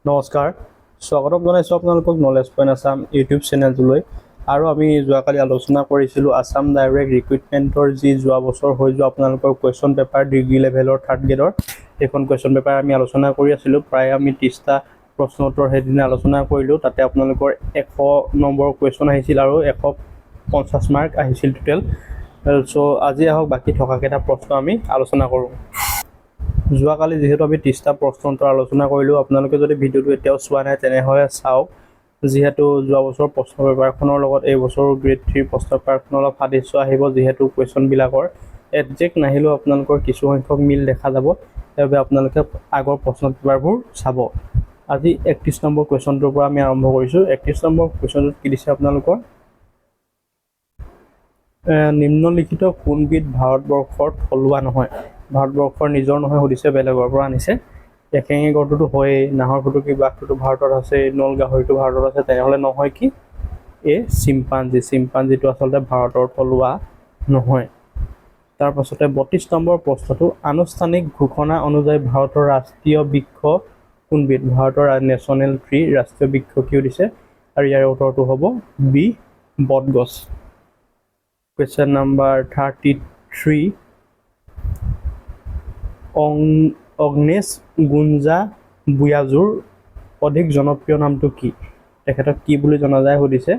নমস্কাৰ স্বাগতম জনাইছোঁ আপোনালোকক নলেজ পইণ্ট আছাম ইউটিউব চেনেলটোলৈ আৰু আমি যোৱাকালি আলোচনা কৰিছিলোঁ আছাম ডাইৰেক্ট ৰিক্ৰুইটমেণ্টৰ যি যোৱা বছৰ হৈ যোৱা আপোনালোকৰ কুৱেশ্যন পেপাৰ ডিগ্ৰী লেভেলৰ থাৰ্ড গ্ৰেডৰ সেইখন কুৱেশ্যন পেপাৰ আমি আলোচনা কৰি আছিলোঁ। প্ৰায় আমি 30টা প্ৰশ্ন উত্তৰ সেইদিনা আলোচনা কৰিলোঁ। তাতে আপোনালোকৰ 100 নম্বৰ কুৱেশ্যন আহিছিল আৰু 150 মাৰ্ক আহিছিল টোটেল। চ' আজি আহক বাকী থকাকেইটা প্ৰশ্ন আমি আলোচনা কৰোঁ। যোৱাকালি যিহেতু আমি 30টা প্ৰশ্ন উত্তৰ আলোচনা কৰিলোঁ, আপোনালোকে যদি ভিডিঅ'টো এতিয়াও চোৱা নাই তেনেহ'লে চাওক, যিহেতু যোৱা বছৰ প্ৰশ্ন পেপাৰখনৰ লগত এই বছৰ গ্ৰেড 3 প্ৰশ্ন পেপাৰখনৰ অলপ সাদৃশ্য আহিব, যিহেতু কুৱেশ্যনবিলাকৰ একজেক্ট নাহিলেও আপোনালোকৰ কিছু সংখ্যক মিল দেখা যাব। সেইবাবে আপোনালোকে আগৰ প্ৰশ্ন পেপাৰবোৰ চাব। আজি 31 নম্বৰ কুৱেশ্যনটোৰ পৰা আমি আৰম্ভ কৰিছোঁ। 31 নম্বৰ কুৱেশ্যনটোত কি দিছে আপোনালোকৰ, নিম্নলিখিত কোনবিধ ভাৰতবৰ্ষৰ থলুৱা নহয়? ভাৰতবৰ্ষৰ নিজৰ নহয় সুধিছে, বেলেগৰ পৰা আনিছে। এশিঙীয়া গঁড়টোতো হয়েই, নাহৰ ফুটুকী বাঘটোতো ভাৰতত আছে, নল গাহৰিটো ভাৰতত আছে, তেনেহ'লে নহয় কি এই চিম্পাঞ্জিটো আচলতে ভাৰতৰ থলুৱা নহয়। তাৰপাছতে 32 নম্বৰ প্ৰশ্নটো, আনুষ্ঠানিক ঘোষণা অনুযায়ী ভাৰতৰ ৰাষ্ট্ৰীয় বৃক্ষ কোনবিধ? ভাৰতৰ নেশ্যনেল ট্ৰী ৰাষ্ট্ৰীয় বৃক্ষ কি দিছে, আৰু ইয়াৰ উত্তৰটো হ'ব বি বটগছ। কুৱেশ্যন নাম্বাৰ 33, অগ্নেশ গুঞ্জা বুয়াজুৰ অধিক জনপ্ৰিয় নামটো কি? তেখেতক কি বুলি জনা যায় সুধিছে,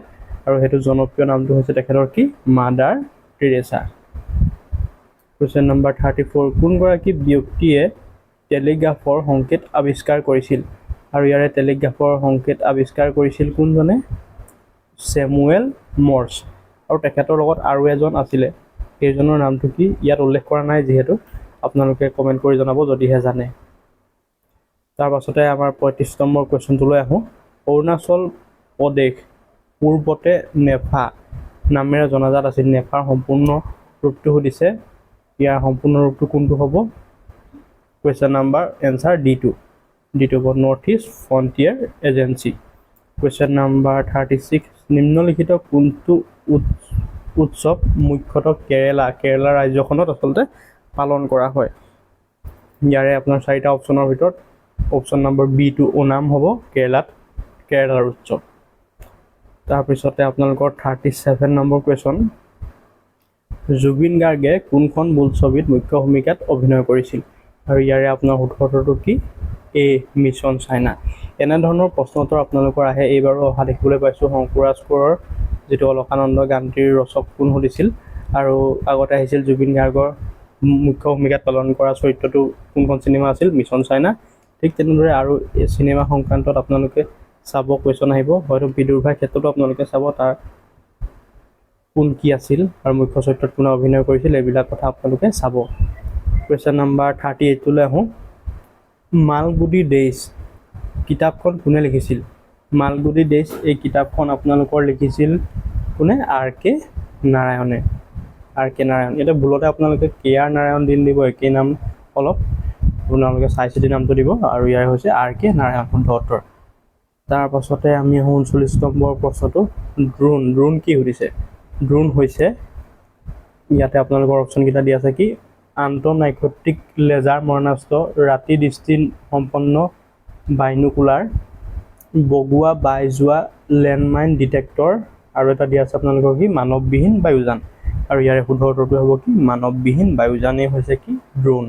আৰু সেইটো জনপ্ৰিয় নামটো হৈছে তেখেতৰ কি, মাদাৰ টেৰেছা। কুৱেশ্যন নাম্বাৰ 34, কোনগৰাকী ব্যক্তিয়ে টেলিগ্ৰাফৰ সংকেত আৱিষ্কাৰ কৰিছিল? আৰু ইয়াৰে টেলিগ্ৰাফৰ সংকেত আৱিষ্কাৰ কৰিছিল কোনজনে? ছেমুৱেল মৰ্ছ। আৰু তেখেতৰ লগত আৰু এজন আছিলে, সেইজনৰ নামটো কি ইয়াত উল্লেখ কৰা নাই, যিহেতু আপোনালোকে কমেণ্ট কৰি জনাব যদিহে জানে। তাৰপাছতে আমাৰ 35 নম্বৰ কুৱেশ্যনটোলৈ আহোঁ। অৰুণাচল প্ৰদেশ পূৰ্বতে নেফা নামেৰে জনাজাত আছিল। নেফাৰ সম্পূৰ্ণ ৰূপটো সুধিছে, ইয়াৰ সম্পূৰ্ণ ৰূপটো কোনটো হ'ব? কুৱেশ্যন নাম্বাৰ এনচাৰ D2 হ'ব north east frontier agency. Question number 36, নিম্নলিখিত কোনটো উৎসৱ মুখ্যতঃ কেৰেলা ৰাজ্যখনত আচলতে পালন কৰা হয়? ইয়াৰে আপোনাৰ 4টা অপশ্যনৰ ভিতৰত অপশ্যন নম্বৰ B2 ওনাম হ'ব কেৰেলাৰ উৎসৱ। তাৰপিছতে আপোনালোকৰ 37 নম্বৰ কুৱেশ্যন, জুবিন গাৰ্গে কোনখন বোলছবিত মুখ্য ভূমিকাত অভিনয় কৰিছিল? আৰু ইয়াৰে আপোনাৰ উত্তৰটো কি, এ মিছন চাইনা। এনেধৰণৰ প্ৰশ্ন উত্তৰ আপোনালোকৰ আহে। এইবাৰো অহা দেখিবলৈ পাইছোঁ। শংকুৰাজ কোঁৱৰৰ যিটো অলকানন্দ গানটিৰ ৰচক কোন সুধিছিল, আৰু আগতে আহিছিল জুবিন গাৰ্গৰ মুখ্য ভূমিকাত পালন কৰা চৰিত্ৰটো কোনখন চিনেমা আছিল, মিছন চাইনা। ঠিক তেনেদৰে আৰু এই চিনেমা সংক্ৰান্তত আপোনালোকে চাব, কুৱেশ্যন আহিব, হয়তো বিদুৰভাই ক্ষেত্ৰতো আপোনালোকে চাব, তাৰ কোন কি আছিল আৰু মুখ্য চৰিত্ৰত কোনে অভিনয় কৰিছিল, এইবিলাক কথা আপোনালোকে চাব। কুৱেশ্যন নাম্বাৰ 38টোলৈ আহোঁ। মালগুডি ডেইজ কিতাপখন কোনে লিখিছিল? মালগুডি ডেইজ এই কিতাপখন আপোনালোকৰ লিখিছিল কোনে? R.K. নাৰায়ণে। R.K. নাৰায়ণ। এতিয়া ভুলতে আপোনালোকে K.R. নাৰায়ণ দি দিব, একেই নাম অলপ, আপোনালোকে চাই চিতি নামটো দিব, আৰু ইয়াৰ হৈছে R.K. নাৰায়ণ শুদ্ধ উত্তৰ। তাৰপাছতে আমি আহোঁ 39 নম্বৰ প্ৰশ্নটো, ড্ৰোন কি সুধিছে? ড্ৰোন হৈছে, ইয়াতে আপোনালোকৰ অপশ্যনকেইটা দিয়া আছে কি, আন্তঃনাক্ষত্ৰিক লেজাৰ মৰণাস্ত্ৰ, ৰাতি দৃষ্টি সম্পন্ন বাইনোকুলাৰ, বগোৱা বাই যোৱা লেণ্ডমাইন ডিটেক্টৰ, আৰু এটা দিয়া আছে আপোনালোকৰ কি, মানৱবিহীন বায়ুযান। আৰু ইয়াৰে শুদ্ধ উত্তৰটো হ'ব কি, মানৱবিহীন বায়ুযানেই হৈছে কি, ড্ৰোন।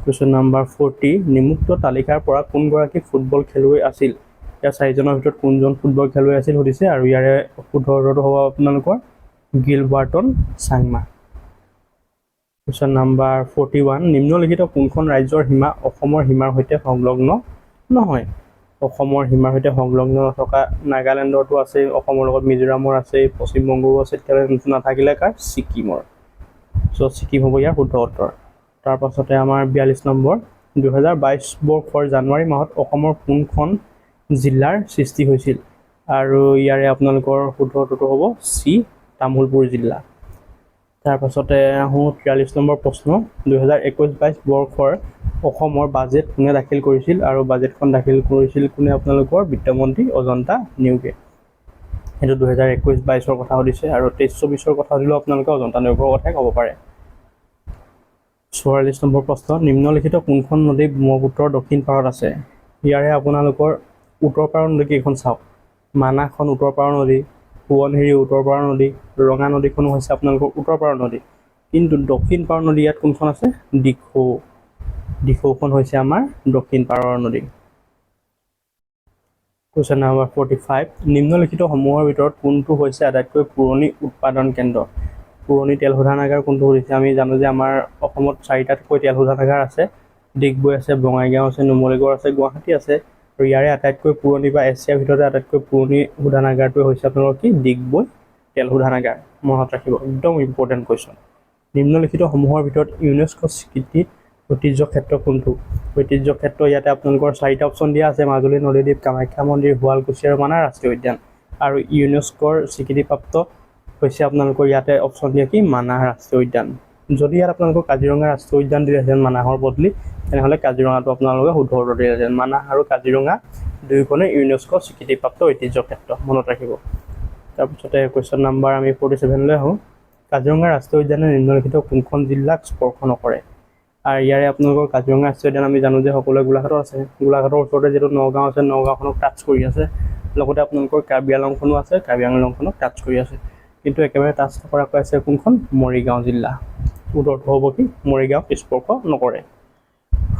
কুৱেশ্যন নাম্বাৰ 40, নিম্নোক্ত তালিকাৰ পৰা কোনগৰাকী ফুটবল খেলুৱৈ আছিল? ইয়াৰ 4জনৰ ভিতৰত কোনজন ফুটবল খেলুৱৈ আছিল সুধিছে, আৰু ইয়াৰে শুদ্ধ উত্তৰটো হ'ব আপোনালোকৰ গিলবাৰ্টন চাংমা। কুৱেশ্যন নাম্বাৰ 41, নিম্নলিখিত কোনখন ৰাজ্যৰ সীমা অসমৰ সীমাৰ সৈতে সংলগ্ন নহয়? অসমৰ সীমাৰ সৈতে সংলগ্ন নথকা নাগালেণ্ডৰটো আছেই, অসমৰ লগত মিজোৰামৰ আছেই, পশ্চিমবংগৰো আছে, তেতিয়াহ'লে নাথাকিলে কাৰ? ছিকিমৰ। চ' ছিকিম হ'ব ইয়াৰ শুদ্ধ উত্তৰ। তাৰপাছতে আমাৰ 42 নম্বৰ, 2022 বৰ্ষৰ জানুৱাৰী মাহত অসমৰ কোনখন জিলাৰ সৃষ্টি হৈছিল? আৰু ইয়াৰে আপোনালোকৰ শুদ্ধ উত্তৰটো হ'ব চি, তামুলপুৰ জিলা। তাৰপাছতে আহোঁ 43 নম্বৰ প্ৰশ্ন, 2021-22 বৰ্ষৰ অসমৰ বাজেট কোনে দাখিল কৰিছিল? আৰু বাজেটখন দাখিল কৰিছিল কোনে? আপোনালোকৰ বিত্তমন্ত্ৰী অজন্তা নেওগে। সেইটো 2021-22 কথা সুধিছে, আৰু 23-24 কথা সুধিলেও আপোনালোকে অজন্তা নেওগৰ কথাই ক'ব পাৰে। 44 নম্বৰ প্ৰশ্ন, নিম্নলিখিত কোনখন নদী ব্ৰহ্মপুত্ৰৰ দক্ষিণ পাৰত আছে? ইয়াৰে আপোনালোকৰ উত্তৰ পাৰৰ নদী কেইখন চাওক। মানাহখন উত্তৰ পাৰৰ নদী, সোৱণশিৰি উত্তৰ পাৰৰ নদী, ৰঙা নদীখনো হৈছে আপোনালোকৰ উত্তৰ পাৰৰ নদী। কিন্তু দক্ষিণ পাৰৰ নদী ইয়াত কোনখন আছে? দিখৌ। দিখৌখন হৈছে আমাৰ দক্ষিণ পাৰৰ নদী। কুৱেশ্যন নম্বৰ 45, নিম্নলিখিত সমূহৰ ভিতৰত কোনটো হৈছে আটাইতকৈ পুৰণি উৎপাদন কেন্দ্ৰ? পুৰণি তেল শোধনাগাৰ কোনটো সুধিছে? আমি জানো যে আমাৰ অসমত 4টাকৈ তেল শোধনাগাৰ আছে। ডিগবৈ আছে, বঙাইগাঁও আছে, নুমলীগড় আছে, গুৱাহাটী আছে। আৰু ইয়াৰে আটাইতকৈ পুৰণি বা এছিয়াৰ ভিতৰতে আটাইতকৈ পুৰণি শোধনাগাৰটো হৈছে আপোনালোকৰ কি? ডিগবৈ তেল শোধনাগাৰ। মনত ৰাখিব, একদম ইম্পৰ্টেণ্ট কুৱেশ্যন। নিম্নলিখিত সমূহৰ ভিতৰত ইউনেস্কো স্বীকৃতিত ঐতিহ্য ক্ষেত্ৰ কোনটো? ঐতিহ্য ক্ষেত্ৰ ইয়াতে আপোনালোকৰ 4টা অপশ্যন দিয়া আছে: মাজুলী, নদীদ্বীপ, কামাখ্যা মন্দিৰ, শুৱালকুছি আৰু মানাহ ৰাষ্ট্ৰীয় উদ্যান। আৰু ইউনেস্কোৰ স্বীকৃতিপ্ৰাপ্ত হৈছে আপোনালোকৰ ইয়াতে অপশ্যন দিয়ে কি? মানাহ ৰাষ্ট্ৰীয় উদ্যান। যদি ইয়াত আপোনালোকৰ কাজিৰঙা ৰাষ্ট্ৰীয় উদ্যান দিলেহেঁতেন মানাহৰ বদলি, তেনেহ'লে কাজিৰঙাটো আপোনালোকে শুদ্ধ উত্তৰ দিলেহেঁতেন। মানাহ আৰু কাজিৰঙা দুয়োখনে ইউনেস্কো স্বীকৃতিপ্ৰাপ্ত ঐতিহ্য ক্ষেত্ৰ, মনত ৰাখিব। তাৰপিছতে কুৱেশ্যন নম্বৰ আমি 47লৈ আহোঁ। কাজিৰঙা ৰাষ্ট্ৰীয় উদ্যানে নিম্নলিখিত কোনখন জিলাক স্পৰ্শ নকৰে? আৰু ইয়াৰে আপোনালোকৰ কাজিৰঙা ৰাষ্ট্ৰীয় উদ্যান আমি জানো যে সকলোৱে গোলাঘাটত আছে। গোলাঘাটৰ ওচৰতে যিটো নগাঁও আছে, নগাঁওখনক টাচ কৰি আছে। লগতে আপোনালোকৰ কাৰ্বি আংলংখনো আছে, কাৰ্বি আংলংখনক টাচ কৰি আছে। কিন্তু একেবাৰে টাচ নকৰাকৈ আছে কোনখন? মৰিগাঁও জিলা। উত্তৰটো হ'ব কি? মৰিগাঁও স্পৰ্শ নকৰে।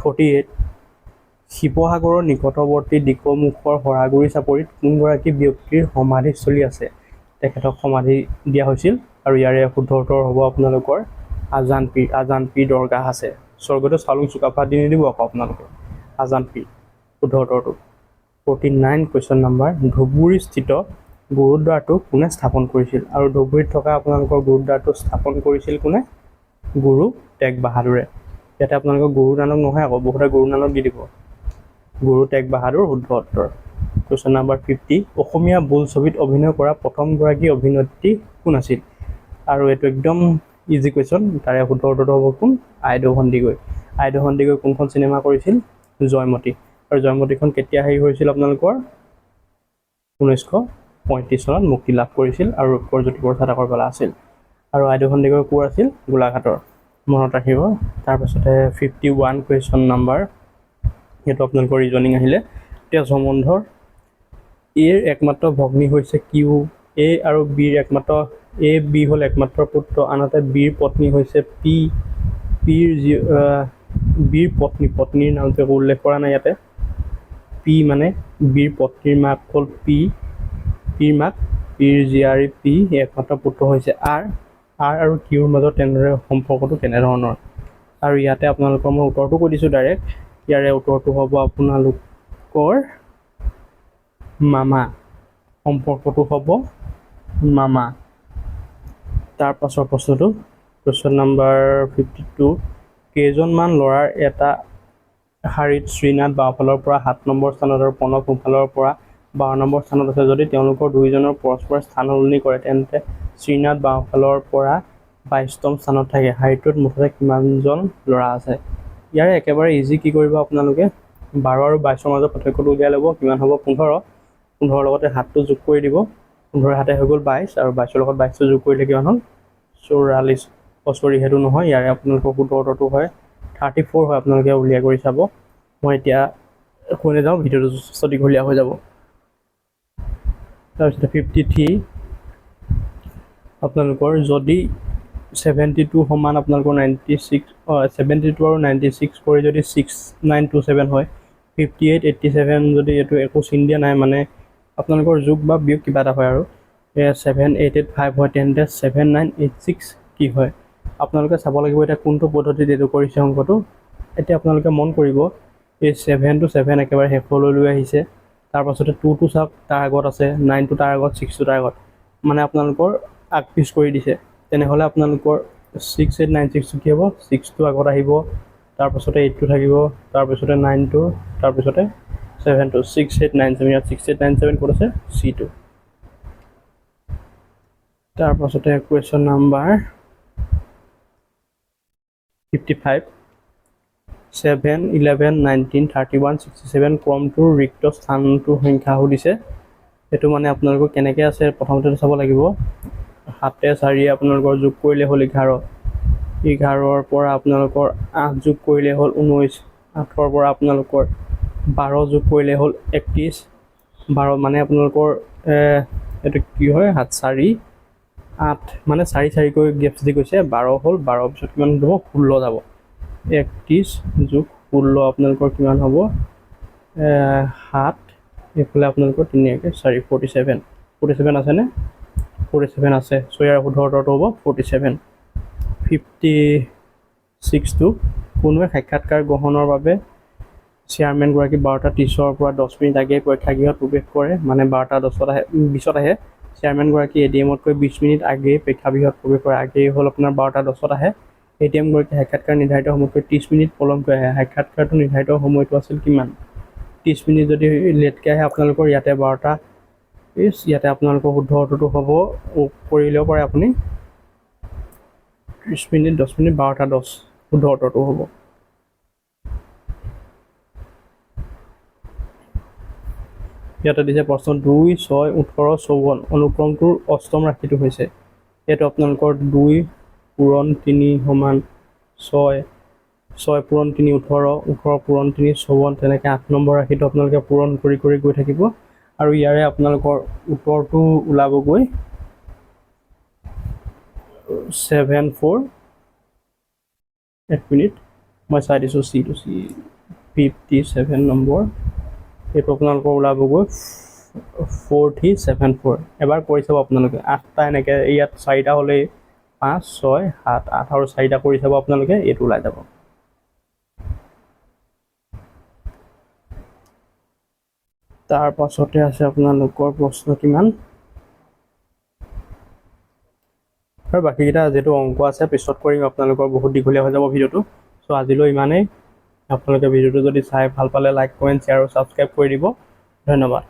48, শিৱসাগৰৰ নিকটৱৰ্তী দিখৌমুখৰ হৰাগুৰি চাপৰিত কোনগৰাকী ব্যক্তিৰ সমাধিস্থলী আছে? তেখেতক সমাধি দিয়া হৈছিল। আৰু ইয়াৰে শুদ্ধ উত্তৰ হ'ব আপোনালোকৰ আজান পীৰ। আজান পীৰ দৰগাহ আছে। স্বৰ্গদেউ চাওলুং চুকাফা দি নিদিব আকৌ আপোনালোকে। আজান পীৰ শুদ্ধ উত্তৰটো। 49 কুৱেশ্যন নম্বৰ, ধুবুৰীস্থিত গুৰুদ্বাৰটো কোনে স্থাপন কৰিছিল? আৰু ধুবুৰীত থকা আপোনালোকৰ গুৰুদ্বাৰটো স্থাপন কৰিছিল কোনে? গুৰু টেগ বাহাদুৰে। ইয়াতে আপোনালোকৰ গুৰু নানক নহয় আকৌ, বহুতে গুৰু নানক দি দিব। গুৰু টেগ বাহাদুৰ শুদ্ধ উত্তৰ। কুৱেশ্যন নম্বৰ 50, অসমীয়া বোলছবিত অভিনয় কৰা প্ৰথমগৰাকী অভিনেত্ৰী কোন আছিল? আৰু এইটো একদম ইজি কুৱেশ্যন। তাৰে শুদ্ধ উত্তৰটো হ'ব কোন? আইদেউ সন্দিকৈ। আইদেউ সন্দিকৈ কোনখন চিনেমা কৰিছিল? জয়মতী। আৰু জয়মতীখন কেতিয়া হৈছিল আপোনালোকৰ? 1935 চনত মুক্তি লাভ কৰিছিল আৰু ৰূপকোঁৱৰ জ্যোতিপ্ৰসাদ আগৰৱালা আছিল। আৰু আইদেউ সন্দিকৈ ক'ৰ আছিল? গোলাঘাটৰ। মনত ৰাখিব। তাৰপাছতে 51 কুৱেশ্যন নম্বৰ, সেইটো আপোনালোকৰ ৰিজনিং আহিলে। তেজ সম্বন্ধৰ এৰ একমাত্ৰ ভগ্নী হৈছে কিউ। এ আৰু বিৰ একমাত্ৰ বি হ'ল একমাত্ৰ পুত্ৰ, আনহাতে বিৰ পত্নী হৈছে পি। বিৰ পত্নীৰ নামটো একো উল্লেখ কৰা নাই ইয়াতে। পি মানে বিৰ পত্নীৰ মাক হ'ল পি, পিৰ মাক, পিৰ জীয়াৰী পি, একমাত্ৰ পুত্ৰ হৈছে আৰ। আৰ আৰু কিউৰ মাজত তেনেদৰে সম্পৰ্কটো কেনেধৰণৰ? আৰু ইয়াতে আপোনালোকৰ মই উত্তৰটো কৈ দিছোঁ ডাইৰেক্ট। ইয়াৰে উত্তৰটো হ'ব আপোনালোকৰ মামা। সম্পৰ্কটো হ'ব মামা। তাৰ পাছৰ প্ৰশ্নটো কুৱেশ্যন নম্বৰ 52, কেইজনমান ল'ৰাৰ এটা শাৰীত শ্ৰীনাথ বাওঁফালৰ পৰা 7 নম্বৰ স্থানত আৰু প্ৰণৱ সোঁফালৰ পৰা 12 নম্বৰ স্থানত আছে। যদি তেওঁলোকৰ দুয়োজনৰ পৰস্পৰ স্থান সলনি কৰে তেন্তে শ্ৰীনাথ বাওঁফালৰ পৰা 22তম স্থানত থাকে। শাৰীটোত মুঠতে কিমানজন ল'ৰা আছে? ইয়াৰে একেবাৰে ইজি কি কৰিব আপোনালোকে? 12 আৰু 22ৰ মাজত পাৰ্থক্যটো উলিয়াই ল'ব। কিমান হ'ব? 15। 15ৰ লগতে 7টো যোগ কৰি দিব। 15 7 হৈ গ'ল 22, আৰু 22ৰ লগত 22টো যোগ কৰিলে কিমান হ'ল? 44। সৰি সেইটো নহয়, ইয়াৰে আপোনালোকৰ শুদ্ধ উত্তৰটো হয় 34 হয়। আপোনালোকে উলিয়াই কৰি চাব। মই এতিয়া কৈ নাযাওঁ, ভিডিঅ'টো যথেষ্ট দীঘলীয়া হৈ যাব। তাৰপিছতে 53, আপোনালোকৰ যদি 72 সমান আপোনালোকৰ 96, 72 আৰু 96 কৰি যদি 6927 হয়, 58 87 যদি এইটো একো চিন দিয়া নাই, মানে আপোনালোকৰ যোগ বা বিয়োগ কিবা এটা হয় আৰু 7885 হয়, তেন্তে 7986 কি হয়? আপোনালোকে চাব লাগিব এতিয়া কোনটো পদ্ধতিত এইটো কৰিছে অংকটো। এতিয়া আপোনালোকে মন কৰিব, এই 7 to 7 একেবাৰে শেষলৈ লৈ আহিছে। তাৰপাছতে 2টো চাওক, তাৰ আগত আছে, 9টো তাৰ আগত, 6টো তাৰ আগত, মানে আপোনালোকৰ আগ পিছ কৰি দিছে। তেনেহ'লে আপোনালোকৰ 6896 কি হ'ব? 6টো আগত আহিব, তাৰপাছতে 8টো থাকিব, তাৰপিছতে 9টো, তাৰপিছতে 7টো। 6897, ইয়াত 6897 ক'ত আছে? C2। তাৰপাছতে কুৱেশ্যন নাম্বাৰ 55, 7 11 19 31 67 ক্ৰমটোৰ ৰিক্ত স্থানটোৰ সংখ্যা সুধিছে। সেইটো মানে আপোনালোকৰ কেনেকৈ আছে প্ৰথমতে চাব লাগিব। 7 4 আপোনালোকৰ যোগ কৰিলে হ'ল 11, 11ৰ পৰা আপোনালোকৰ 8 যোগ কৰিলে হ'ল 19, 8ৰ পৰা আপোনালোকৰ 12 যোগ কৰিলে হ'ল 31, 12 মানে আপোনালোকৰ এইটো কি হয় 7 4 8 মানে 4 4কৈ গেপছ দি গৈছে, 12 হ'ল, 12 পিছত কিমান হ'ব 16 যাব, 31 যোগ 16 আপোনালোকৰ কিমান হ'ব 7, এইফালে আপোনালোকৰ 3 1 4 47, 47 আছেনে? 47 আছে, চ' ইয়াৰ শুদ্ধ উত্তৰটো হ'ব 47। 56টো কোনোৱে সাক্ষাৎকাৰ গ্ৰহণৰ বাবে চেয়াৰমেনগৰাকী 12:30 পৰা 10 মিনিট আগেয়ে প্ৰেক্ষাগৃহত প্ৰৱেশ কৰে, মানে 12:10 আহে 20ত আহে। চেয়াৰমেনগৰাকী ADM-তকৈ 20 মিনিট আগেয়ে প্ৰেক্ষাগৃহত প্ৰৱেশ কৰে, আগেয়ে হ'ল আপোনাৰ 12:10 আহে। ADM-গৰাকী সাক্ষাৎকাৰ নিৰ্ধাৰিত সময়তকৈ 30 মিনিট পলমকৈ আহে, সাক্ষাৎকাৰটো নিৰ্ধাৰিত সময়টো আছিল কিমান? 30 মিনিট যদি লেটকৈ আহে আপোনালোকৰ ইয়াতে 12:20, ইয়াতে আপোনালোকৰ শুদ্ধ উত্তৰটো হ'ব কৰি ল'ব পাৰে আপুনি 30 মিনিট 10 মিনিট 12:10 শুদ্ধ উত্তৰটো হ'ব। ইয়াতে দিছে প্ৰশ্ন 2 6 18 54 অনুক্ৰমটোৰ অষ্টম ৰাশিটো হৈছে, এইটো আপোনালোকৰ 2 পূৰণ 3 সমান 6, 6 পূৰণ 3 18, 18 পূৰণ 3 54, তেনেকৈ 8 নম্বৰ ৰাশিটো আপোনালোকে পূৰণ কৰি কৰি গৈ থাকিব আৰু ইয়াৰে আপোনালোকৰ উত্তৰটো ওলাবগৈ 74, 1 মিনিট মই চাই দিছোঁ চিটো 57 নম্বৰ, এইটো আপোনালোকৰ ওলাবগৈ 4074। এবাৰ কৰি চাব আপোনালোকে, 8টা এনেকৈ ইয়াত 4টা হ'লেই 5 6 7 8 আৰু 4টা কৰি চাব আপোনালোকে, এইটো ওলাই যাব। তাৰ পাছতে আছে আপোনালোকৰ প্ৰশ্ন কিমান, আৰু বাকীকেইটা যিহেতু অংক আছে পিছত কৰিম, আপোনালোকৰ বহুত দীঘলীয়া হৈ যাব ভিডিঅ'টো। চ' আজিলৈ ইমানেই। আপোনালোকে ভিডিঅ'টো যদি চাই ভাল পালে লাইক কমেণ্ট শ্বেয়াৰ আৰু ছাবস্ক্ৰাইব কৰি দিব। ধন্যবাদ।